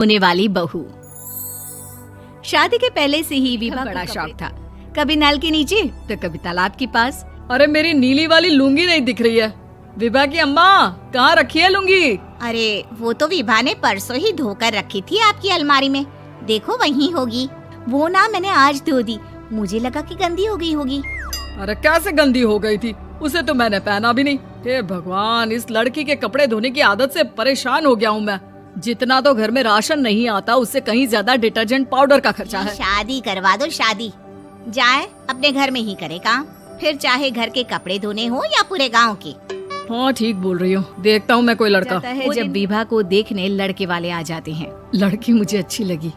होने वाली बहू। शादी के पहले से ही विभा बड़ा शौक था, कभी नल के नीचे तो कभी तालाब के पास। अरे मेरी नीली वाली लुंगी नहीं दिख रही है। विभा की अम्मा कहाँ रखी है लुंगी? अरे वो तो विभा ने परसों ही धोकर रखी थी आपकी अलमारी में, देखो वहीं होगी। वो ना मैंने आज धो दी, मुझे लगा कि गंदी हो गई होगी। अरे कैसे गंदी हो गई थी, उसे तो मैंने पहना भी नहीं। हे भगवान, इस लड़की के कपड़े धोने की आदत से परेशान हो गया हूँ मैं। जितना तो घर में राशन नहीं आता उससे कहीं ज्यादा डिटर्जेंट पाउडर का खर्चा है। शादी करवा दो, शादी जाए अपने घर में ही करे काम, फिर चाहे घर के कपड़े धोने हो या पूरे गांव के। हाँ ठीक बोल रही हूँ, देखता हूँ मैं कोई लड़का है। जब विभा को देखने लड़के वाले आ जाते हैं। लड़की मुझे अच्छी लगी।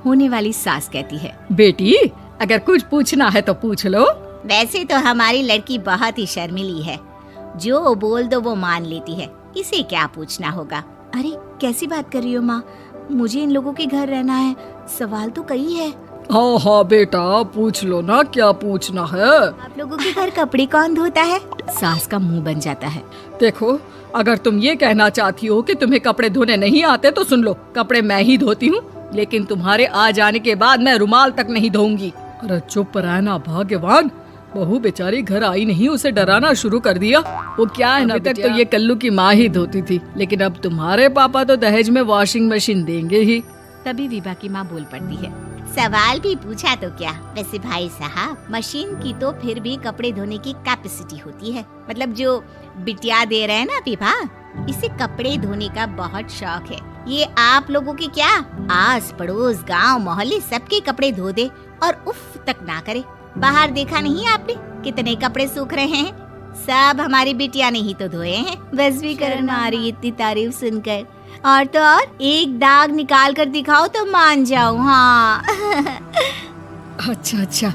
होने वाली सास कहती है, बेटी अगर कुछ पूछना है तो पूछ लो। वैसे तो हमारी लड़की बहुत ही शर्मीली है, जो बोल दो वो मान लेती है, इसे क्या पूछना होगा। अरे कैसी बात कर रही हो माँ, मुझे इन लोगों के घर रहना है, सवाल तो कई है। हाँ हाँ बेटा पूछ लो ना, क्या पूछना है। आप लोगों के घर कपड़े कौन धोता है? सास का मुंह बन जाता है। देखो अगर तुम ये कहना चाहती हो कि तुम्हें कपड़े धोने नहीं आते तो सुन लो, कपड़े मैं ही धोती हूँ, लेकिन तुम्हारे आ जाने के बाद मैं रुमाल तक नहीं धोऊंगी। अरे चुप रहना भाग्यवान, बहू बेचारी घर आई नहीं, उसे डराना शुरू कर दिया। वो क्या है ना, अभी तक तो ये कल्लू की माँ ही धोती थी, लेकिन अब तुम्हारे पापा तो दहेज में वॉशिंग मशीन देंगे ही। तभी विभा की माँ बोल पड़ती है, सवाल भी पूछा तो क्या। वैसे भाई साहब, मशीन की तो फिर भी कपड़े धोने की कैपेसिटी होती है, मतलब जो बिटिया दे रहे हैं ना विभा, इसे कपड़े धोने का बहुत शौक है। ये आप लोगों की क्या, आस पड़ोस गांव मोहल्ले सबके कपड़े धो दे और उफ तक ना करे। बाहर देखा नहीं आपने कितने कपड़े सूख रहे हैं, सब हमारी बिटिया ने ही तो धोए हैं। बस भी करण आ रही इतनी तारीफ सुनकर, और तो और एक दाग निकाल कर दिखाओ तो मान जाऊं। हाँ अच्छा अच्छा,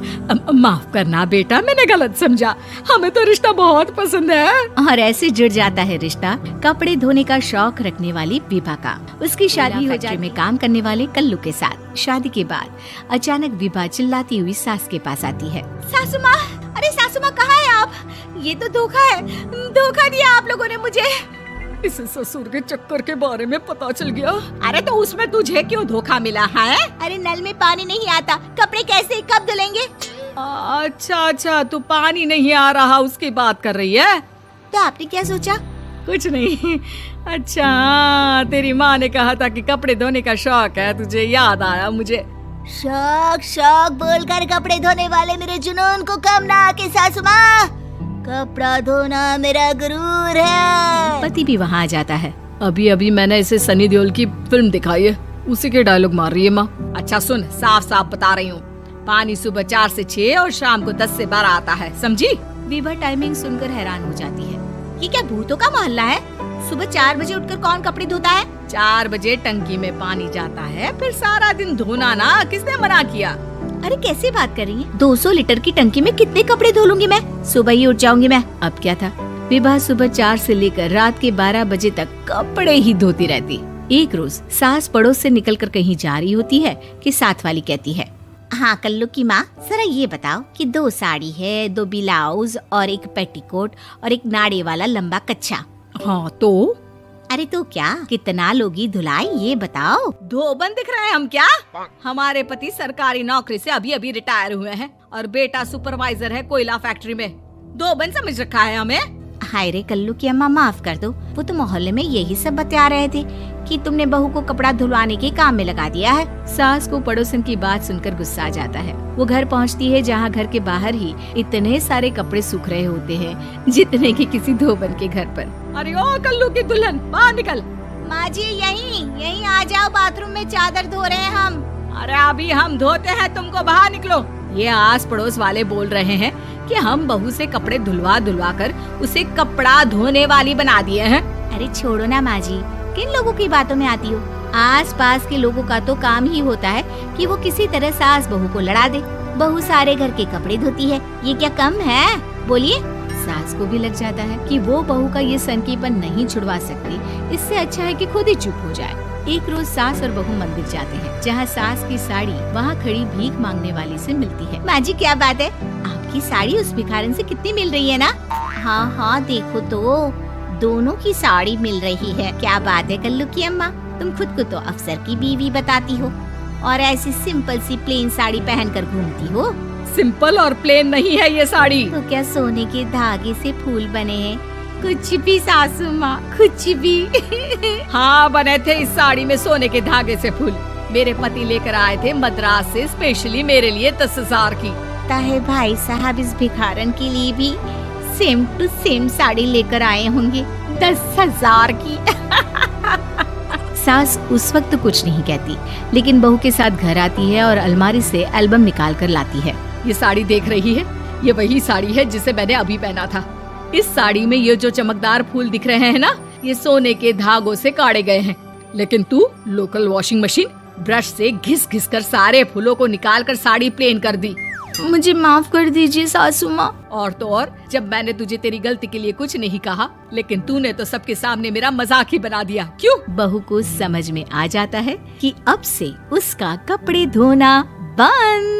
माफ करना बेटा, मैंने गलत समझा, हमें तो रिश्ता बहुत पसंद है। और ऐसे जुड़ जाता है रिश्ता कपड़े धोने का शौक रखने वाली विभा का उसकी शादी हो जाती में काम करने वाले कल्लू के साथ। शादी के बाद अचानक विभा चिल्लाती हुई सास के पास आती है, सासू माँ, अरे सासू माँ कहाँ है आप? ये तो धोखा है, धोखा दिया आप लोगों ने मुझे। इसे ससुर के चक्कर के बारे में पता चल गया। अरे तो उसमें तुझे क्यों धोखा मिला है? अरे नल में पानी नहीं आता, कपड़े कैसे कब धुलेंगे? अच्छा अच्छा, तू पानी नहीं आ रहा उसकी बात कर रही है। तो आपने क्या सोचा? कुछ नहीं। अच्छा तेरी माँ ने कहा था कि कपड़े धोने का शौक है तुझे, याद आया मुझे। शौक शौक बोलकर कपड़े धोने वाले मेरे जुनून को कम ना आके सासू माँ, कपड़ा धोना मेरा गुरूर है। पति भी वहाँ आ जाता है। अभी अभी मैंने इसे सनी देओल की फिल्म दिखाई है, उसी के डायलॉग मार रही है माँ। अच्छा सुन, साफ साफ बता रही हूँ, पानी सुबह 4 से 6 और शाम को 10 से 12 आता है, समझी? विभा टाइमिंग सुनकर हैरान हो जाती है। ये क्या भूतों का मोहल्ला है? सुबह 4 बजे उठकर कौन कपड़े धोता है? 4 बजे टंकी में पानी जाता है, फिर सारा दिन धोना ना, किसने मना किया? अरे कैसे बात कर रही हैं? 200 लीटर की टंकी में कितने कपड़े धो लूंगी मैं, सुबह ही उठ जाऊंगी मैं। अब क्या था, विभा सुबह 4 से लेकर रात के 12 बजे तक कपड़े ही धोती रहती। एक रोज सास पड़ोस से निकलकर कहीं जा रही होती है कि साथ वाली कहती है, हाँ कल्लू की माँ, जरा ये बताओ कि 2 साड़ी है, 2 ब्लाउज और एक पेटीकोट और एक नाड़े वाला लंबा कच्छा। हाँ तो? अरे तो क्या, कितना लोगी धुलाई ये बताओ। धोबन दिख रहे हैं हम क्या? हमारे पति सरकारी नौकरी से अभी अभी रिटायर हुए हैं और बेटा सुपरवाइजर है कोयला फैक्ट्री में। धोबन समझ रखा है हमें। हाय रे कल्लू की अम्मा, माफ कर दो, वो तो मोहल्ले में यही सब बता रहे थे कि तुमने बहू को कपड़ा धुलवाने के काम में लगा दिया है। सास को पड़ोसन की बात सुनकर गुस्सा आ जाता है। वो घर पहुंचती है जहां घर के बाहर ही इतने सारे कपड़े सूख रहे होते हैं जितने कि किसी धोबन के घर पर। अरे ओ कल्लू की दुल्हन, बाहर निकल। माँ जी यहीं आ जाओ, बाथरूम में चादर धो रहे हैं हम। अरे अभी हम धोते हैं, तुमको बाहर निकलो। ये आस पड़ोस वाले बोल रहे हैं कि हम बहू से कपड़े धुलवा धुलवा कर उसे कपड़ा धोने वाली बना दिए हैं। अरे छोड़ो ना माँ जी, किन लोगों की बातों में आती हो? आस पास के लोगों का तो काम ही होता है कि वो किसी तरह सास बहू को लड़ा दे। बहू सारे घर के कपड़े धोती है, ये क्या कम है? बोलिए। सास को भी लग जाता है कि वो बहू का ये सनकीपन नहीं छुड़वा सकती, इससे अच्छा है कि खुद ही चुप हो जाए। एक रोज सास और बहू मंदिर जाते हैं, जहाँ सास की साड़ी वहाँ खड़ी भीख मांगने वाली से मिलती है। माँ जी क्या बात है, आपकी साड़ी उस भिखारन से कितनी मिल रही है ना? हाँ हाँ देखो तो, दोनों की साड़ी मिल रही है। क्या बात है कल्लू की अम्मा, तुम खुद को तो अफसर की बीवी बताती हो और ऐसी सिंपल सी प्लेन साड़ी पहनकर घूमती हो। सिंपल और प्लेन नहीं है ये साड़ी। तो क्या सोने के धागे से फूल बने हैं? कुछ भी सासू माँ, कुछ भी। हाँ, बने थे इस साड़ी में सोने के धागे से फूल। मेरे पति लेकर आए थे मद्रास से स्पेशली मेरे लिए 10,000 की। ताहे भाई साहब इस भिखारन के लिए भी सेम टू सेम साड़ी लेकर आए होंगे 10,000 की। सास उस वक्त तो कुछ नहीं कहती, लेकिन बहू के साथ घर आती है और अलमारी से एल्बम निकाल कर लाती है। ये साड़ी देख रही है, ये वही साड़ी है जिसे मैंने अभी पहना था। इस साड़ी में ये जो चमकदार फूल दिख रहे हैं ना, ये सोने के धागों से काढ़े गए हैं। लेकिन तू लोकल वॉशिंग मशीन ब्रश से घिस घिस कर सारे फूलों को निकाल कर साड़ी प्लेन कर दी। मुझे माफ कर दीजिए सासू माँ। और तो और, जब मैंने तुझे तेरी गलती के लिए कुछ नहीं कहा, लेकिन तूने तो सबके सामने मेरा मजाक ही बना दिया। क्यों? बहू को समझ में आ जाता है कि अब से उसका कपड़े धोना बंद।